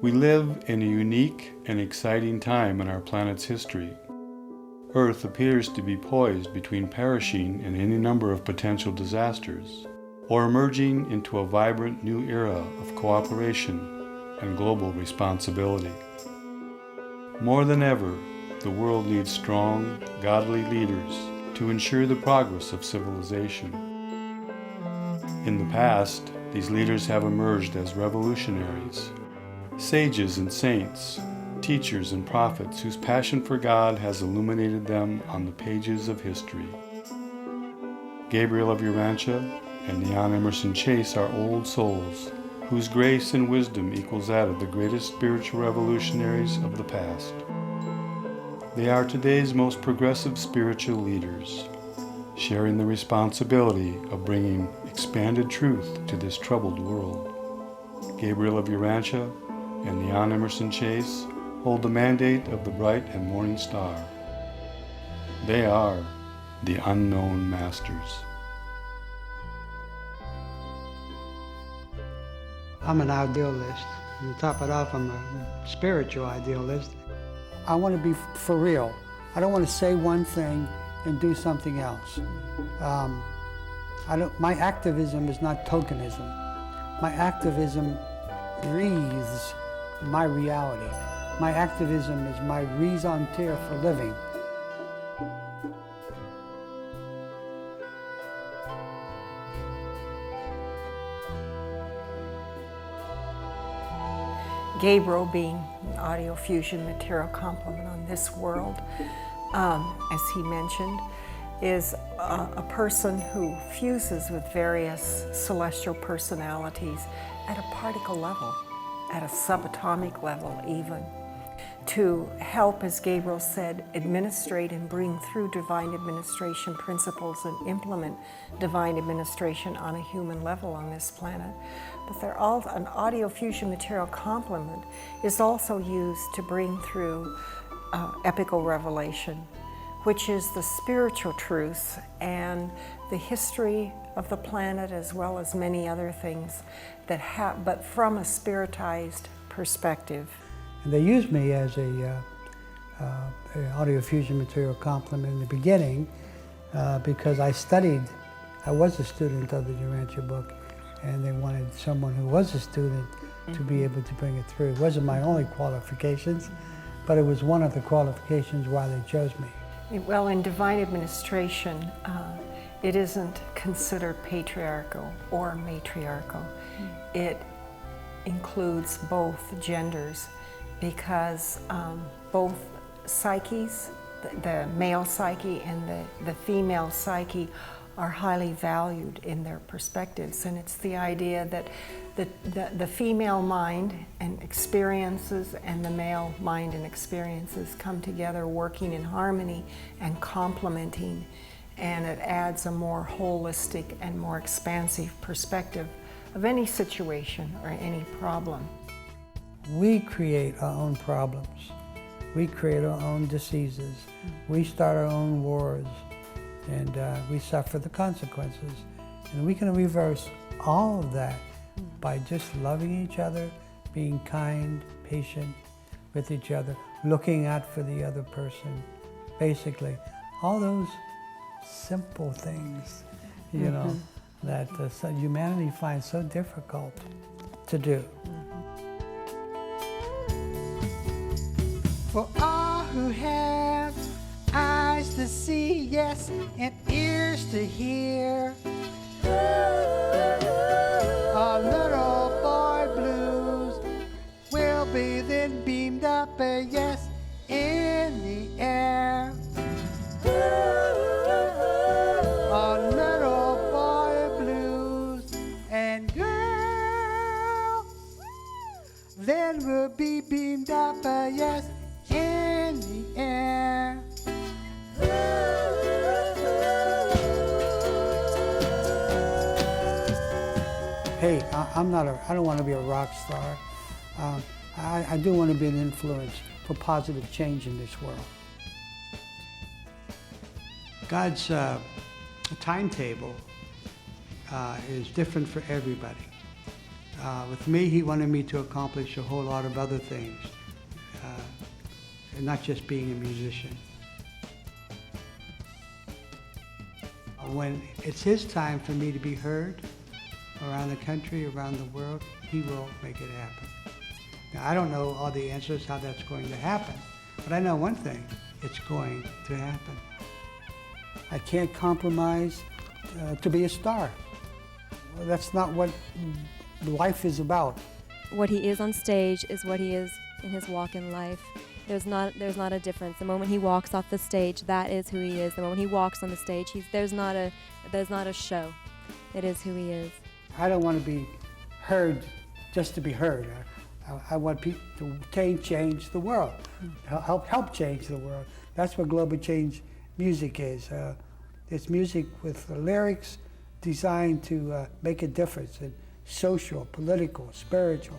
We live in a unique and exciting time in our planet's history. Earth appears to be poised between perishing in any number of potential disasters, or emerging into a vibrant new era of cooperation and global responsibility. More than ever, the world needs strong, godly leaders to ensure the progress of civilization. In the past, these leaders have emerged as revolutionaries, sages and saints, teachers and prophets whose passion for God has illuminated them on the pages of history. Gabriel of Urantia and Leon Emerson Chase are old souls whose grace and wisdom equals that of the greatest spiritual revolutionaries of the past. They are today's most progressive spiritual leaders, sharing the responsibility of bringing expanded truth to this troubled world. Gabriel of Urantia and Leon Emerson Chase hold the mandate of the bright and morning star. They are the unknown masters. I'm an idealist. And to top it off, I'm a spiritual idealist. I want to be for real. I don't want to say one thing and do something else. My activism is not tokenism. My activism breathes my reality. My activism is my raison d'etre for living. Gabriel, being an audio fusion material complement on this world, as he mentioned, is a person who fuses with various celestial personalities at a particle level, at a subatomic level even, to help, as Gabriel said, administrate and bring through divine administration principles and implement divine administration on a human level on this planet. But they're all, an audio fusion material complement is also used to bring through epical revelation, which is the spiritual truth and the history of the planet, as well as many other things that but from a spiritized perspective. And they used me as a audio fusion material complement in the beginning because I was a student of the Urantia book, and they wanted someone who was a student to be able to bring it through. It wasn't my only qualifications, but it was one of the qualifications why they chose me. Well, in divine administration, it isn't considered patriarchal or matriarchal. It includes both genders because both psyches, the male psyche and the female psyche, are highly valued in their perspectives. And it's the idea that the female mind and experiences and the male mind and experiences come together working in harmony and complementing, and it adds a more holistic and more expansive perspective of any situation or any problem. We create our own problems. We create our own diseases. We start our own wars, and we suffer the consequences. And we can reverse all of that by just loving each other, being kind, patient with each other, looking out for the other person. Basically, all those simple things, you know, that humanity finds so difficult to do. For all who have eyes to see, yes, and ears to hear, our little boy blues will be then beamed up, yes, in the air. Our little boy blues and girl then will be beamed up, yes, in the air. Hey, I don't want to be a rock star. I do want to be an influence for positive change in this world. God's timetable is different for everybody. With me, he wanted me to accomplish a whole lot of other things, and not just being a musician. When it's his time for me to be heard around the country, around the world, he will make it happen. Now, I don't know all the answers how that's going to happen, but I know one thing, it's going to happen. I can't compromise to be a star. Well, that's not what life is about. What he is on stage is what he is in his walk in life. There's not a difference. The moment he walks off the stage, that is who he is. The moment he walks on the stage, there's not a show. It is who he is. I don't want to be heard just to be heard. I want people to change the world, help change the world. That's what global change music is. It's music with lyrics designed to make a difference in social, political, spiritual.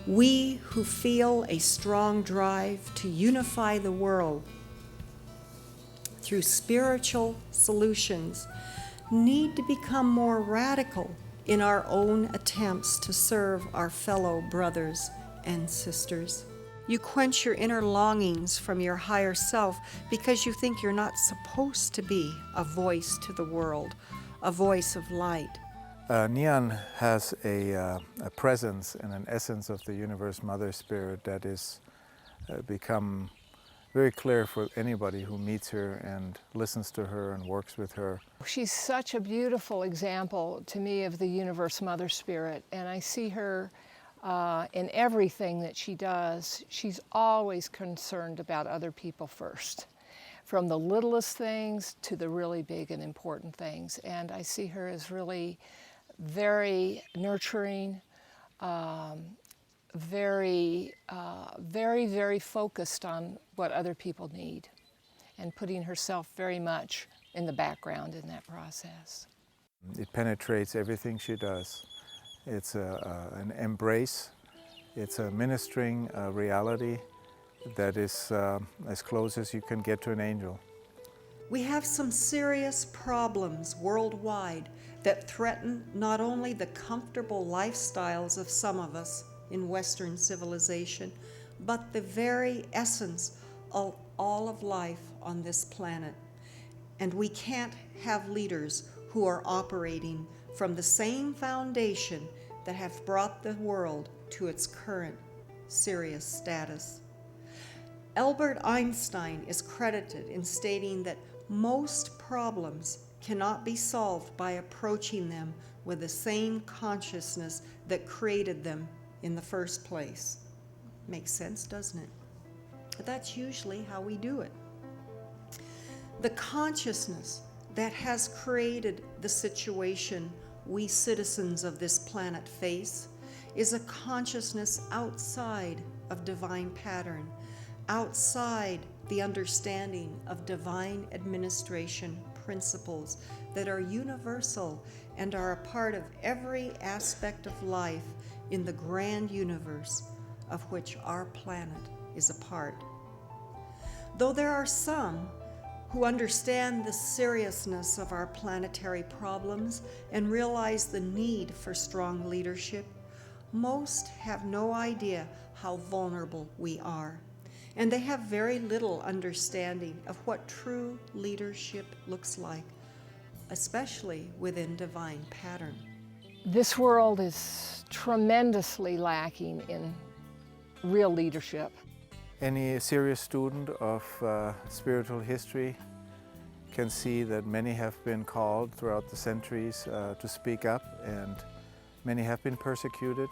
We who feel a strong drive to unify the world through spiritual solutions need to become more radical in our own attempts to serve our fellow brothers and sisters. You quench your inner longings from your higher self because you think you're not supposed to be a voice to the world, a voice of light. Neon has a presence and an essence of the Universe Mother Spirit that is become very clear for anybody who meets her and listens to her and works with her. She's such a beautiful example to me of the Universe Mother Spirit, and I see her in everything that she does. She's always concerned about other people first, from the littlest things to the really big and important things. And I see her as really very nurturing, very focused on what other people need, and putting herself very much in the background in that process. It penetrates everything she does. It's an embrace. It's a ministering reality that is as close as you can get to an angel. We have some serious problems worldwide that threaten not only the comfortable lifestyles of some of us in Western civilization, but the very essence of all of life on this planet. And we can't have leaders who are operating from the same foundation that have brought the world to its current serious status. Albert Einstein is credited in stating that most problems cannot be solved by approaching them with the same consciousness that created them in the first place. Makes sense, doesn't it? But that's usually how we do it. The consciousness that has created the situation we citizens of this planet face is a consciousness outside of divine pattern, outside the understanding of divine administration principles that are universal and are a part of every aspect of life in the grand universe of which our planet is a part. Though there are some who understand the seriousness of our planetary problems and realize the need for strong leadership, most have no idea how vulnerable we are, and they have very little understanding of what true leadership looks like, especially within divine pattern. This world is tremendously lacking in real leadership. Any serious student of spiritual history can see that many have been called throughout the centuries to speak up, and many have been persecuted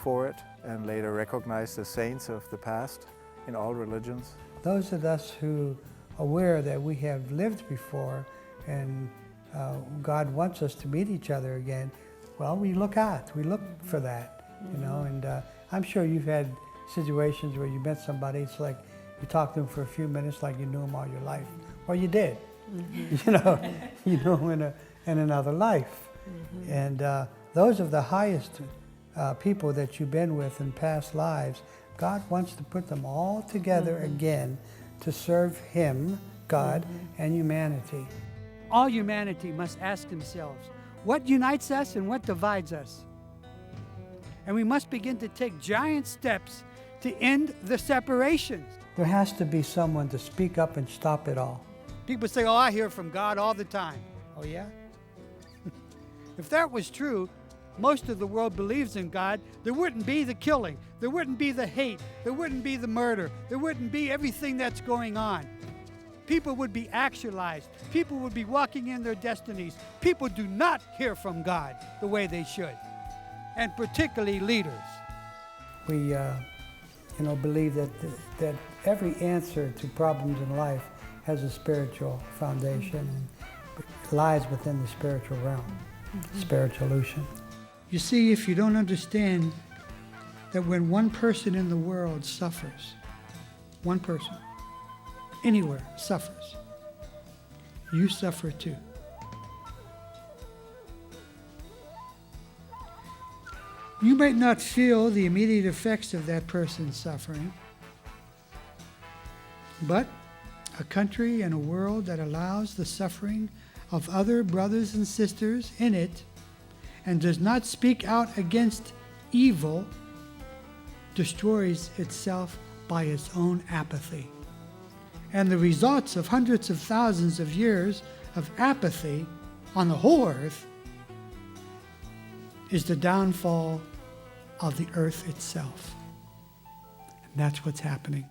for it and later recognized as saints of the past in all religions. Those of us who are aware that we have lived before and God wants us to meet each other again, well, we look for that, you know, and I'm sure you've had situations where you met somebody, it's like you talked to them for a few minutes like you knew them all your life, or you did, you know, you knew them in another life. And those are the highest people that you've been with in past lives. God wants to put them all together again to serve Him God and humanity. All humanity must ask themselves, what unites us and what divides us? And we must begin to take giant steps to end the separations. There has to be someone to speak up and stop it all. People say, oh, I hear from God all the time. Oh, yeah? If that was true, most of the world believes in God, there wouldn't be the killing, there wouldn't be the hate, there wouldn't be the murder, there wouldn't be everything that's going on. People would be actualized. People would be walking in their destinies. People do not hear from God the way they should, and particularly leaders. We believe that every answer to problems in life has a spiritual foundation and lies within the spiritual realm, spiritualution. You see, if you don't understand that when one person in the world suffers, one person, anywhere suffers, you suffer too. You might not feel the immediate effects of that person's suffering, but a country and a world that allows the suffering of other brothers and sisters in it and does not speak out against evil destroys itself by its own apathy. And the results of hundreds of thousands of years of apathy on the whole earth is the downfall of the earth itself. And that's what's happening.